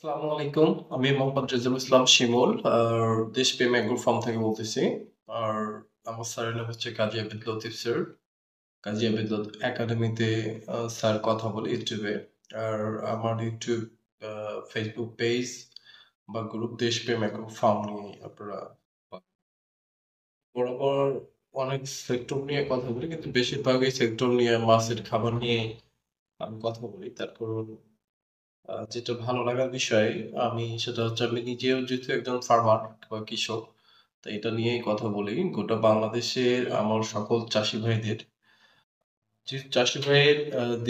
আসসালামু আলাইকুম। আমি মোহাম্মদ রেজাউল ইসলাম শিমুল। দেশপ্রেম এগ্রো ফার্ম থেকে বলতেছি। আর আমার স্যারের নাম হচ্ছে কাজী আবিদ লতিফ স্যার। কাজী আবিদ লতিফ একাডেমিতে স্যার কথা বলে ইউটিউবে। আর আমার ইউটিউব, ফেসবুক পেজ বা গ্রুপ দেশপ্রেম এগ্রো ফার্ম নিয়ে আপনারা বরাবর অনেক সেক্টর নিয়ে কথা বলি, কিন্তু বেশিরভাগই সেক্টর নিয়ে মাছের খাবার নিয়ে আমি কথা বলি। তারপর যেটা ভালো লাগার বিষয় সেটা হচ্ছে আমি নিজেও যেহেতু একজন ফার্মার বা কৃষক, তো এটা নিয়েই কথা বলি। গোটা বাংলাদেশের আমার সকল চাষি ভাইদের, যে চাষি ভাইয়ের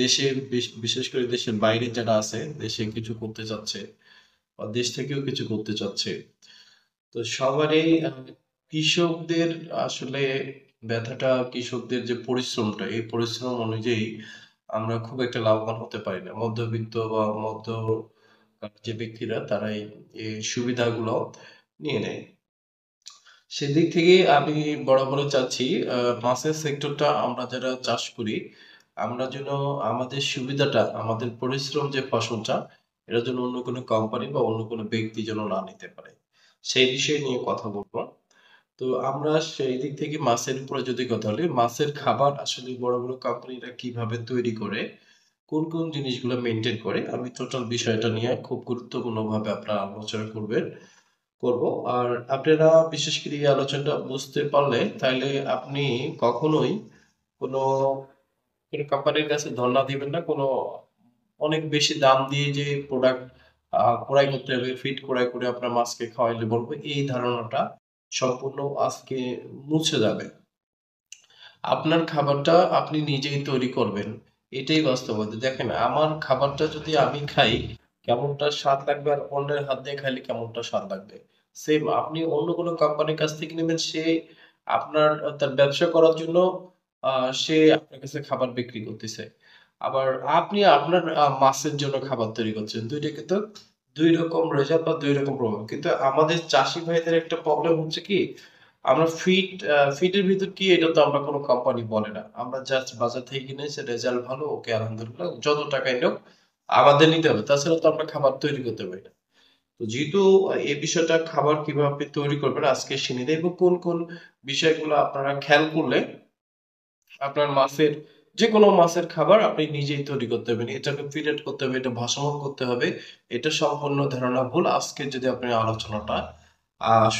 দেশের বিশেষ করে দেশের বাইরে যারা আছে, দেশে কিছু করতে চাচ্ছে বা দেশ থেকেও কিছু করতে চাচ্ছে, তো সবারই কৃষকদের আসলে ব্যথাটা, কৃষকদের যে পরিশ্রমটা, এই পরিশ্রম অনুযায়ী আমরা খুব একটা লাভবান হতে পারি না। মধ্যবিত্ত বা মধ্য যে ব্যক্তিরা তারাই এই সুবিধাগুলো নিয়ে নেয়। সেদিক থেকে আমি বরাবরই চাচ্ছি মাছের সেক্টরটা আমরা যারা চাষ করি, আমরা যেন আমাদের সুবিধাটা, আমাদের পরিশ্রম যে ফসলটা, এটা যেন অন্য কোনো কোম্পানি বা অন্য কোনো ব্যক্তি যেন না নিতে পারে। সেই বিষয় নিয়ে কথা বলবো। তো আমরা সেই দিক থেকে মাছের উপরে যদি কথা বলি, মাছের খাবার আসলে বড় বড় কোম্পানিরা কিভাবে তৈরি করে, কোন কোন জিনিসগুলো মেনটেন করে, আমি টোটাল বিষয়টা নিয়ে খুব গুরুত্বপূর্ণভাবে আপনারা আলোচনা করব। আর আপনারা বিশেষ করে এই আলোচনাটা বুঝতে পারলে তাইলে আপনি কখনোই কোনো কোনো কোম্পানির কাছে ধর্ণা দিবেন না। কোনো অনেক বেশি দাম দিয়ে যে প্রোডাক্ট ক্রয় করতে হবে, ফিড ক্রয় করে আপনার মাছকে খাওয়াইলে বলবো, এই ধারণাটা সম্পূর্ণ আজকে মুছে যাবে। আপনার খাবারটা আপনি নিজেই তৈরি করবেন। এটাই বাস্তবতা। দেখেন, আমার খাবারটা যদি আমি খাই, কেমনটা স্বাদ লাগবে, আর অন্যের হাত দিয়ে খাইলে কেমনটা স্বাদ লাগবে। সেম আপনি অন্য কোনো কোম্পানির কাছ থেকে নেবেন, সে আপনার তার ব্যবসা করার জন্য সে আপনার কাছে খাবার বিক্রি করতেছে। আবার আপনি আপনার মাছের জন্য খাবার তৈরি করছেন। ২ টা কিন্তু ২ রকম রেজাল্ট বা ২ রকম প্রবলেম। কিন্তু আমাদের চাষী ভাইদের একটা প্রবলেম হচ্ছে কি, আমরা ফিটের ভিতর কি এটা তো আমরা কোনো কোম্পানি বলে না। আমরা জাস্ট বাজার থেকে কিনে এসে রেজাল্ট ভালো, ওকে আলহামদুলিল্লাহ, যত টাকাই হোক আমাদের নিতে হবে। তাছাড়া তো আমরা খাবার তৈরি করতে পারি না। তো যেহেতু এই বিষয়টা, খাবার কিভাবে আপনি তৈরি করবেন আজকে শিখে নেব, কোন কোন বিষয়গুলো আপনারা খেয়াল করলে আপনার মাছের, যেকোনো মাছের খাবার আপনি নিজেই তৈরি করতে হবে। এটাকে ফিলেট করতে হবে, এটা ভাসমান করতে হবে। এটা সম্পূর্ণ ধারণা ভুল। আজকে যদি আপনি আলোচনাটা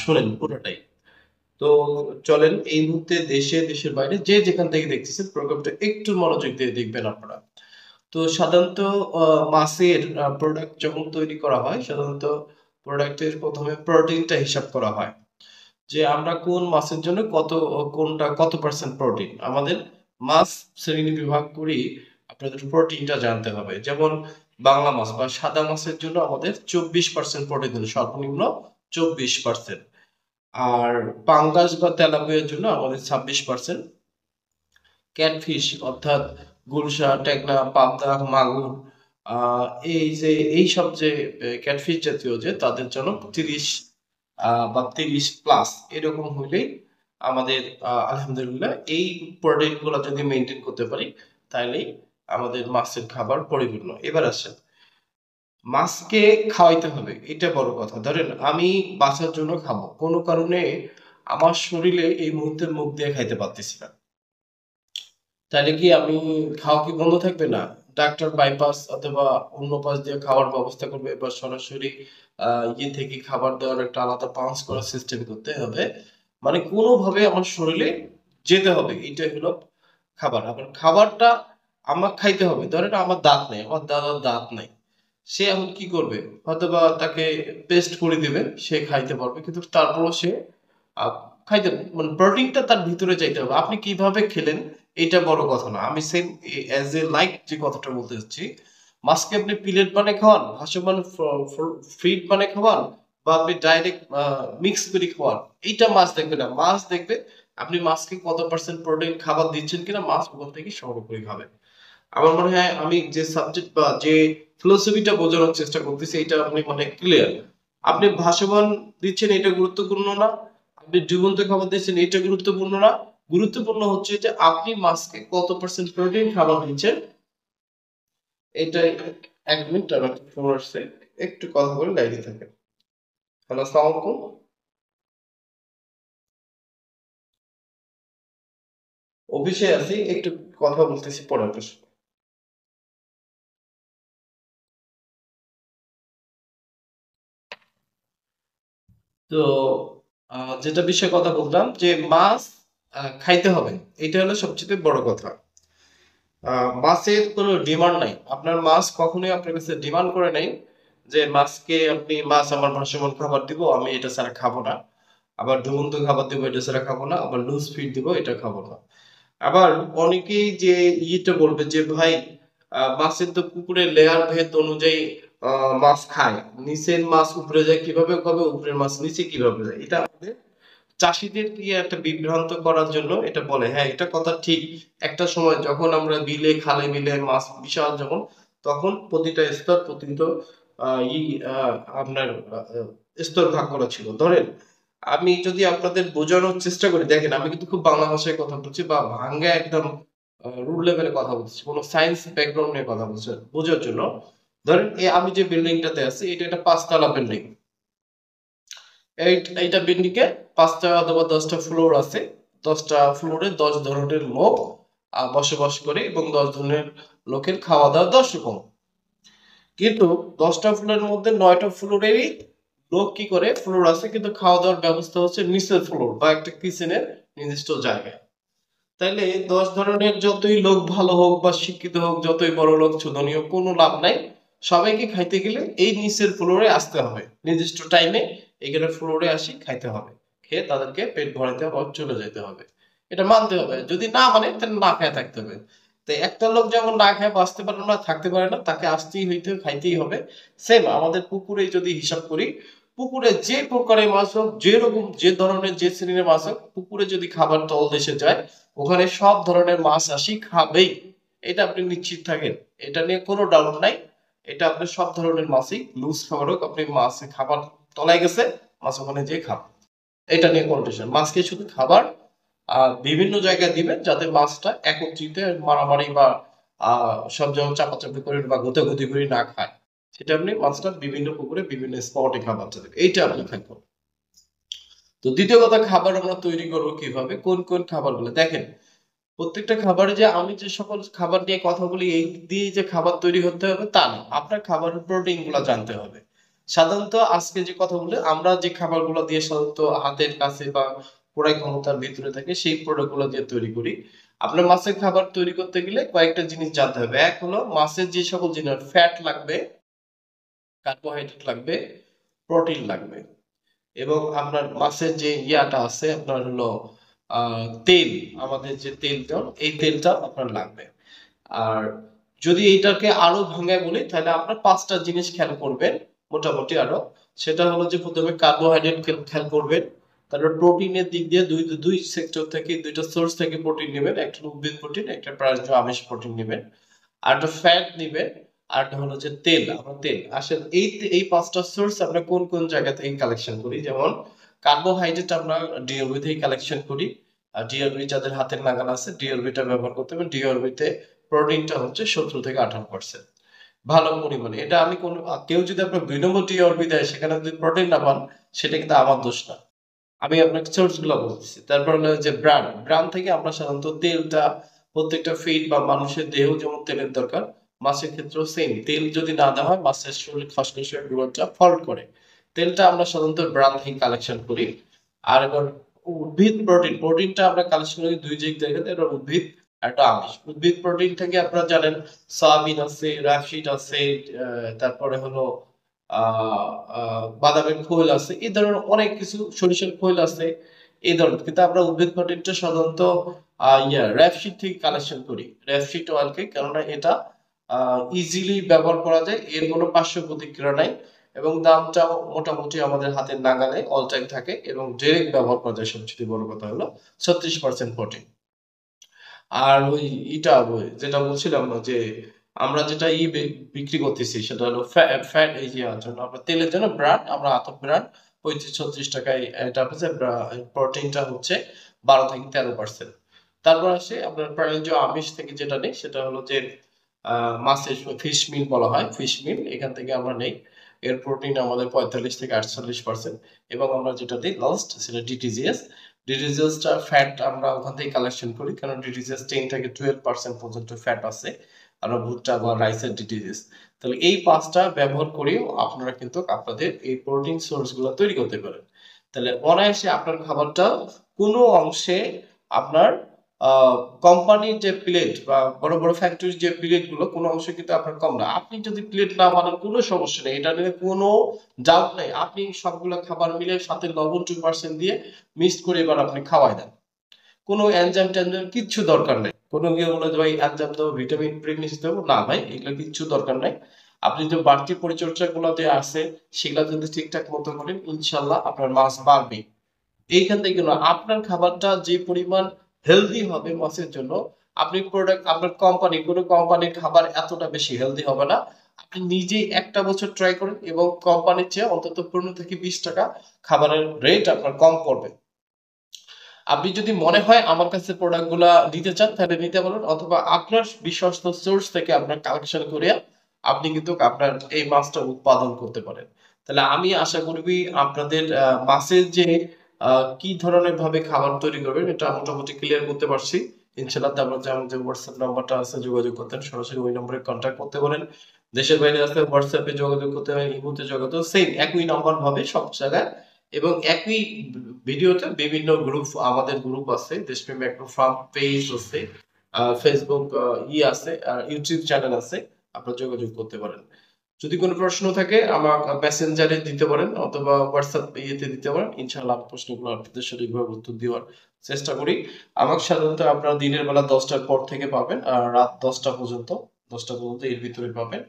শুনেন পুরোটাই। তো চলেন এই মুহূর্তে দেশে, দেশের বাইরে যে যেখান থেকে দেখতেছেন প্রোগ্রামটা একটু মনোযোগ দিয়ে দেখবেন আপনারা। তো সাধারণত মাছের প্রোডাক্ট যখন তৈরি করা হয়, সাধারণত প্রোডাক্টের প্রথমে প্রোটিনটা হিসাব করা হয়, যে আমরা কোন মাছের জন্য কোনটা কত পার্সেন্ট প্রোটিন। আমাদের মাছ শ্রেণী বিভাগ করি, আপনাদের প্রোটিনটা জানতে হবে। যেমন বাংলা মাছ বা সাদা মাছের জন্য আমাদের 24% প্রোটিন দিন, সর্বনিম্ন 24%। আর পাঙ্গাস বা তেলাপিয়ার জন্য আমাদের 26%। ক্যাটফিশ অর্থাৎ গুলশা, টেকনা, পাবদা, মাগুর, আহ এই যে এইসব যে ক্যাটফিশ জাতীয়, যে তাদের জন্য 30 বা 30+ এরকম হইলেই আমাদের আলহামদুলিল্লাহ এই প্রোটিন গুলো যদি মেনটেন করতে পারি, তাহলেই আমাদের মাছের খাবার পরিপূর্ণ। এবার আসেন, মাছকে খাওয়াইতে হবে, এটা বড় কথা। ধরেন আমি বাঁচার জন্য খাবো, কোনো কারণে আমার শরীরে এই মুহূর্তে মুখ দিয়ে খাইতে পারতেছি না, তাহলে কি আমি খাওয়া কি বন্ধ থাকবে? না, ডাক্তার বাইপাস অথবা অন্য পাশ দিয়ে খাওয়ার ব্যবস্থা করবে, বা সরাসরি ইয়ে থেকে খাবার দেওয়ার একটা আলাদা পাঞ্চ করার সিস্টেম করতে হবে। মানে কোনোভাবে আমার শরীরে যেতে হবে, এইটাই হলো খাবার। আবার খাবারটা আমার খাইতে হবে। ধরেন আমার দাঁত নেই, আমার দাদার দাঁত নাই, সে এখন কি করবে? হয়তোবা তাকে পেস্ট করে দিবে, সে খাইতে পারবে, কিন্তু তারপরও সে আহ, খাইতে, মানে প্রোটিনটা তার ভিতরে যাইতে হবে। আপনি কিভাবে খেলেন এটা বড় কথা না, আমি সেম অ্যাজ এ লাইক যে কথাটা বলতে চাচ্ছি, মাছকে আপনি পিলেট বানিয়ে খাওয়ান, ভাসমান ফিড বানিয়ে খাওয়ান, বা আপনি ডাইরেক্ট মিক্স করে খাওয়ান, এইটা মাছ দেখবে না। মাছ দেখবে আপনি মাছকে কত পার্সেন্ট প্রোটিন খাবার দিচ্ছেন কিনা, মাছ ওখান থেকে সংগ্রহ করে খাবে। আমার মনে হয় আমি যে সাবজেক্ট বা যে ফিলোসফিটা বোঝানোর চেষ্টা করতেছি, এটা আপনি মানে ক্লিয়ার। আপনি ভাসমান দিচ্ছেন, এটা গুরুত্বপূর্ণ না। আপনি ডুবন্ত খাবার দিচ্ছেন, এটা গুরুত্বপূর্ণ না। গুরুত্বপূর্ণ হচ্ছে যে আপনি মাছকে কত পার্সেন্ট প্রোটিন খাবার দিচ্ছেন। এটাই। 1 মিনিট, আমার একটা ফোন আসছে। একটু কথা বলে লাইনে থাকেন। হ্যালো, আসসালামু আলাইকুম। অফিসে আছি, একটু কথা বলতেছি, পরে আপনার সাথে। তো যেটা বিষয়ে কথা বললাম যে মাছ খাইতে হবে, এটা হলো সবচেয়ে বড় কথা। মাছের কোনো ডিমান্ড নাই, আপনার মাছ কখনোই আপনার কাছে ডিমান্ড করে নাই যে মাছকে আপনি, মাছ আমার ভাসমান খাবার দিব, আমি এটা ছাড়া খাবো না। আবার ডুবন্ত খাবার দিব, এটা ছাড়া খাবো না। আবার লুজ ফিড দিব, এটা খাবো না। আবার অনেকেই যে ইটা বলবে যে ভাই, মাছের তো পুকুরের লেয়ার ভেদ অনুযায়ী মাছ খায়, নিচের মাছ উপরে যায় কিভাবে, কবে উপরের মাছ নিচে কিভাবে যায়, এটা আমাদের চাষীদেরকে একটা বিভ্রান্ত করার জন্য এটা বলে। হ্যাঁ, এটা কথা ঠিক। একটা সময় যখন আমরা বিলে খালে বিলে মাছ বিশাল যখন, তখন প্রতিটা স্তর প্রতিটা আহ, ই আহ, আপনার স্তর ভাগ করা ছিল। ধরেন, আমি যদি আপনাদের বোঝানোর চেষ্টা করি, দেখেন আমি কিন্তু খুব বাংলা ভাষায় কথা বলছি বা ভাঙ্গা একদম রুল লেভেলে কথা বলছি, কোনো সায়েন্স ব্যাকগ্রাউন্ড নিয়ে কথা বলছি বোঝার জন্য। ধরেন আমি যে বিল্ডিংটাতে আছি, এটা একটা 5 তলা বিল্ডিং। এইটা বিল্ডিং এ 5টা অথবা 10টা ফ্লোর আছে। 10টা ফ্লোরে 10 ধরনের লোক বসবাস করে এবং 10 ধরনের লোকের খাওয়া দাওয়া 10 রকম। কিন্তু 10টা ফ্লোরের মধ্যে 9টা ফ্লোরেরই লোক কি করে, ফ্লোর আছে কিন্তু খাওয়া দাওয়ার ব্যবস্থা হচ্ছে নিচের ফ্লোর বা একটা কিচেনের নির্দিষ্ট জায়গায়। তাইলে 10 ধরনের যতই লোক ভালো হোক বা শিক্ষিত হোক, যতই বড় লোক ছোদনীয়, কোনো লাভ নাই। সবাইকে খাইতে গেলে এই নিচের ফ্লোরে আসতে হবে, নির্দিষ্ট টাইমে এখানে ফ্লোরে আসি খাইতে হবে। খেয়ে তাদেরকে পেট ভরাতে হবে, চলে যেতে হবে। এটা মানতে হবে, যদি না মানে তাহলে না খেয়ে থাকতে হবে। তো একটা লোক যেমন না খেয়ে বাঁচতে পারে না, থাকতে পারে না, তাকে আসতেই হইতে খাইতেই হবে। সেম আমাদের পুকুরে যদি হিসাব করি, পুকুরে যে প্রকারের মাছ হোক, যে রকম যে ধরনের যে শ্রেণীর মাছ হোক, পুকুরে যদি খাবার তলদেশে যায়, ওখানে সব ধরনের মাছ আসি খাবেই। এটা আপনি নিশ্চিত থাকেন, এটা নিয়ে কোনো ডাউট নাই। এটা আপনি সব ধরনের মাছই, লুজ খাবার হোক, আপনি মাছে খাবার তলায় গেছে, মাছ ওখানে যেয়ে খাবে। এটা নিয়ে কোনো টেনশন। মাছকে শুধু খাবার বিভিন্ন জায়গায় দিবেন, যাতে মাছটা একত্রিত মারামারি বা সব যেমন চাপাচাপি করে বা গোতাগুতি করে না খায়। সেটা আপনি মাছটা বিভিন্ন পুকুরে বিভিন্ন স্পটে খাবারটা দেবেন, এইটা আপনি খাবেন। তো দ্বিতীয় কথা, খাবার আমরা তৈরি করবো কিভাবে, কোন কোন খাবার গুলো দেখেন। প্রত্যেকটা খাবারে যে আমি যে সকল খাবার নিয়ে কথা বলি এই দিয়ে যে খাবার তৈরি হতে হবে তা না, আপনার খাবারের প্রোটিন গুলা জানতে হবে। সাধারণত আজকে যে কথা বলে, আমরা যে খাবারগুলো দিয়ে সাধারণত হাতের কাছে বা ক্রয় ক্ষমতার ভিতরে থাকে সেই প্রোডাক্ট গুলো দিয়ে তৈরি করি। আপনার মাছের খাবার তৈরি করতে গেলে কয়েকটা জিনিস জানতে হবে। এক হলো মাছের যে সকল জিনিস, ফ্যাট লাগবে, কার্বোহাইড্রেট লাগবে, প্রোটিন লাগবে, এবং আপনার মাছের যে ইয়াটা আছে আপনার হলো তেল, আমাদের যে তেলটা, এই তেলটা আপনার লাগবে। আর যদি এইটাকে আরো ভাঙায় বলি, তাহলে আপনার 5টা জিনিস খেয়াল করবেন মোটামুটি আরো। সেটা হলো যে প্রথমে কার্বোহাইড্রেট খেয়াল করবেন। তারপর প্রোটিনের দিক দিয়ে দুই দুই সেক্টর থেকে, দুইটা সোর্স থেকে প্রোটিন নেবেন, একটা উদ্ভিদ প্রোটিন, একটা প্রাণীজ আমিষ প্রোটিন নেবেন। আর একটা ফ্যাট নিবেন। আর একটা হলো যে তেল, আমরা তেল আসলে এই 5টা সোর্স আমরা কোন কোন জায়গা থেকে কালেকশন করি। যেমন কার্বোহাইড্রেট আমরা ডিওরবি থেকে কালেকশন করি। আর ডিওরবি যাদের হাতের নাগাল আছে ডিওরবিটা ব্যবহার করতে হবে। ডিওরবিতে প্রোটিনটা হচ্ছে 17 থেকে 18%, ভালো পরিমাণে। এটা আমি কোন কেউ যদি আপনার 2 নম্বর ডিওরবি দেয়, সেখানে যদি প্রোটিন না পান, সেটা কিন্তু আমার দোষ না। আমি আপনাকে সোর্স গুলো বলতেছি। তারপর হলো যে ব্র্যান্ড, ব্র্যান্ড থেকে আমরা সাধারণত তেলটা, প্রত্যেকটা ফিড বা মানুষের দেহ যেমন তেলের দরকার, মাছের ক্ষেত্রেও সেম। তেল যদি না দেওয়া হয়, মাছের শরীর খসখসে গ্রোথটা ফল্ট করে। তেলটা আমরা সাধারণত ব্র্যান্ড থেকে কালেকশন করি। আর এবার উদ্ভিদ প্রোটিন, প্রোটিনটা আমরা কালেকশন করি দুই দিক থেকে। এটা উদ্ভিদ, একটা আমিষ। উদ্ভিদ প্রোটিন থেকে আপনারা জানেন সয়াবিন আছে, রাফশিট আছে, তারপরে হলো বাদামের খোল আছে, এই ধরনের অনেক কিছু, সরিষার খোল আছে, এই ধরনের। কিন্তু আমরা উদ্ভিদ প্রোটিনটা সাধারণত র্যাপশিট থেকে কালেকশন করি, র্যাপশিট অয়েলকে, কেননা এটা ইজিলি ব্যবহার করা যায়, এর কোনো পার্শ্ব প্রতিক্রিয়া নাই, এবং দামটাও মোটামুটি আমাদের হাতের নাগালে অল টাইম থাকে, এবং ডাইরেক্ট ব্যবহার করা যায়। সবচেয়ে বড় কথা হলো 36% প্রোটিন। আর ওই ওই যেটা বলছিলাম না যে আমরা যেটা বিক্রি করতেছি, সেটা হলো ফ্যাট, এই যে জন্য আমরা তেলের জন্য ব্র্যান্ড, আমরা আতপ ব্র্যান্ড 35-36 টাকায়। এটা হচ্ছে প্রোটিনটা হচ্ছে 12 থেকে 13%। তারপর আসে আপনার প্রাণীজ আমিষ থেকে যেটা নেই, সেটা হলো যে মাছের ফিশ মিল বলা হয়, ফিশ মিল, এখান থেকে আমরা নেই। এর প্রোটিন আমাদের 45 থেকে 48% এবং আমরা যেটা দিই লাস্ট সেটা ডিটিজিএস। ডিটিজিএসটা ফ্যাট আমরা ওখান থেকে কালেকশন করি, কারণ ডিটিজিএস 10 থেকে 12% পর্যন্ত ফ্যাট আছে আমরা ভুট্টা বা রাইসের ডিটিজিএস। তাহলে এই 5টা ব্যবহার করেও আপনারা কিন্তু আপনাদের এই প্রোটিন সোর্সগুলো তৈরি করতে পারেন। তাহলে অনায়াসে আপনার খাবারটা কোনো অংশে আপনার কোম্পানির যে প্লেট বা বড় বড় ফ্যাক্টরির যে প্লেট গুলো কোনো অংশে কিন্তু আপনার কম না। আপনি যদি প্লেট না বানান কোনো সমস্যা নেই, এটা নিয়ে কোনো ডাউট নেই। আপনি সবগুলো খাবার মিলে সাথে লবণ 2% দিয়ে মিক্স করে এবার আপনি খাওয়াই দেন। কোনো এনজাইম টেনজাইম কিচ্ছু দরকার নেই। কোনো কেউ বলে যে ভাই এনজাইম দেবো, ভিটামিন প্রিমিক্স দেবো, না ভাই এগুলো কিচ্ছু দরকার নাই। আপনি যে বাড়তি পরিচর্যাগুলো যে আছে সেগুলো যদি ঠিকঠাক মতো করেন ইনশাল্লাহ আপনার মাছ বাড়বে। এইখান থেকে না আপনার খাবারটা যে পরিমাণ হেলদি হবে মাছের জন্য, আপনি প্রোডাক্ট আপনার কোম্পানি কোনো কোম্পানির খাবার এতটা বেশি হেলদি হবে না। আপনি নিজেই একটা বছর ট্রাই করেন এবং কোম্পানির চেয়ে অন্তত 15 থেকে 20 টাকা খাবারের রেট আপনার কম পড়বে। আপনি যদি মনে হয় আমার কাছে প্রোডাক্টগুলা নিতে চান তাহলে নিতে পারেন, অথবা আপনার বিশ্বস্ত সোর্স থেকে আপনার কালেকশন করিয়া আপনি কিন্তু আপনার এই মাছটা উৎপাদন করতে পারেন। তাহলে আমি আশা করবি আপনাদের মাছের যে কি ধরনের ভাবে খাবার তৈরি করবেন এটা মোটামুটি ক্লিয়ার করতে পারছি। ইনশাআল্লাহ তারপর যে আমার যে হোয়াটসঅ্যাপ নাম্বারটা আছে যোগাযোগ করতেন, সরাসরি ওই নম্বরে কন্ট্যাক্ট করতে পারেন। দেশের বাইরে আসলে হোয়াটসঅ্যাপে যোগাযোগ করতে পারেন, ইমোতে যোগাযোগ সেম একই নাম্বার ভাবে সব জায়গায়। এবং একই ভিডিওতে বিভিন্ন গ্রুপ, আমাদের গ্রুপ আছে, দেশপ্রেম অ্যাগ্রো ফার্ম পেজ আছে, ফেসবুক আছে, আর ইউটিউব চ্যানেল আছে, আপনারা যোগাযোগ করতে পারেন। যদি কোনো প্রশ্ন থাকে আমার মেসেঞ্জারে দিতে পারেন অথবা হোয়াটসঅ্যাপ ইয়েতে দিতে পারেন, ইনশাআল্লাহ আমি প্রশ্নগুলো আপনাদের সঠিকভাবে উত্তর দেওয়ার চেষ্টা করি। আমাকে সাধারণত আপনারা দিনের বেলা 10টার পর থেকে পাবেন আর রাত 10টা পর্যন্ত এর ভিতরে পাবেন।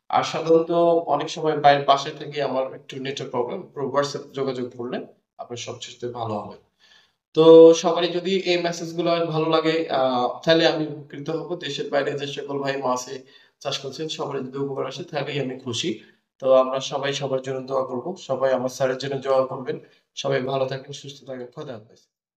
আর সাধারণত অনেক সময় বাইরে বাসায় থেকে আমার একটু নেটের প্রবলেম, হোয়াটসঅ্যাপ যোগাযোগ করলে আপনার সবচেয়ে ভালো হবে। তো সবারই যদি এই মেসেজগুলো ভালো লাগে তাহলে আমি উপকৃত হব। দেশের বাইরে যে সকল ভাই মাছে চাষ করছেন সবারই যদি উপকার আসে তাহলেই আমি খুশি। তো আমরা সবাই সবার জন্য দোয়া করব। সবাই আমার স্যারের জন্য দোয়া করবেন। সবাই ভালো থাকেন, সুস্থ থাকেন। খোদা হাফেজ।